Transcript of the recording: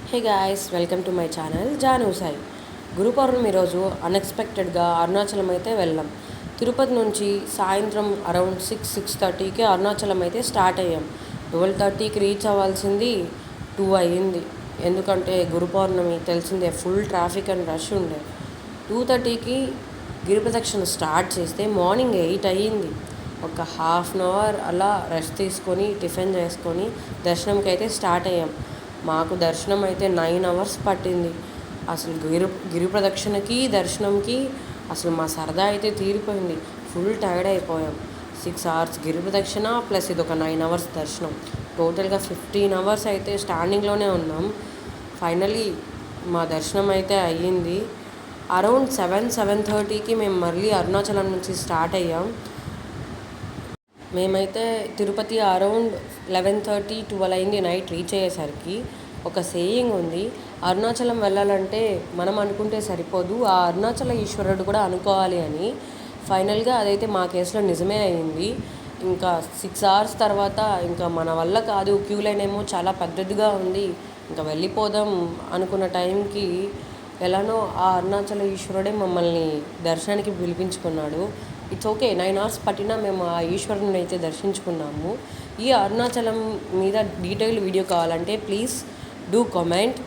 Hey guys, welcome to my channel Janu Sai. గురు పౌర్ణమి రోజు అన్ఎక్స్పెక్టెడ్గా అరుణాచలం అయితే వెళ్ళాం. తిరుపతి నుంచి సాయంత్రం అరౌండ్ 6:30కి అరుణాచలం అయితే స్టార్ట్ అయ్యాం. 12:30కి రీచ్ అవ్వాల్సింది 2 అయ్యింది. ఎందుకంటే గురు పౌర్ణమి తెలిసిందే, ఫుల్ ట్రాఫిక్ అండ్ రష్ ఉండే. 2:30కి గిరి ప్రదక్షిణ స్టార్ట్ చేస్తే మార్నింగ్ 8 అయ్యింది. ఒక హాఫ్ అన్ అవర్ అలా రెస్ట్ తీసుకొని టిఫిన్ చేసుకొని దర్శనంకి అయితే స్టార్ట్ అయ్యాం. మాకు దర్శనం అయితే 9 అవర్స్ పట్టింది. అసలు గిరి ప్రదక్షిణకి దర్శనంకి అసలు మా సరదా అయితే తీరిపోయింది. ఫుల్ టైర్డ్ అయిపోయాం. 6 అవర్స్ గిరి ప్రదక్షిణ ప్లస్ ఇది ఒక 9 అవర్స్ దర్శనం, టోటల్గా 15 అవర్స్ అయితే స్టాండింగ్లోనే ఉన్నాం. ఫైనలీ మా దర్శనం అయితే అయ్యింది. అరౌండ్ 7:30కి మేము మళ్ళీ అరుణాచలం నుంచి స్టార్ట్ అయ్యాం. మేమైతే తిరుపతి అరౌండ్ 11:30, 12 అయింది నైట్ రీచ్ అయ్యేసరికి. ఒక సేయింగ్ ఉంది, అరుణాచలం వెళ్ళాలంటే మనం అనుకుంటే సరిపోదు, ఆ అరుణాచల ఈశ్వరుడు కూడా అనుకోవాలి అని. ఫైనల్గా అదైతే మా కేసులో నిజమే అయింది. ఇంకా 6 అవర్స్ తర్వాత ఇంకా మన వల్ల కాదు, క్యూ లైన్ ఏమో చాలా పెద్దదిగా ఉంది, ఇంకా వెళ్ళిపోదాం అనుకున్న టైంకి ఎలానో ఆ అరుణాచల ఈశ్వరుడే మమ్మల్ని దర్శనానికి పిలిపించుకున్నాడు. ఇట్స్ ఓకే, 9 అవర్స్ పట్టినా మేము ఆ ఈశ్వరుని అయితే దర్శించుకున్నాము. ఈ అరుణాచలం మీద డీటెయిల్ వీడియో కావాలంటే ప్లీజ్ డూ కామెంట్.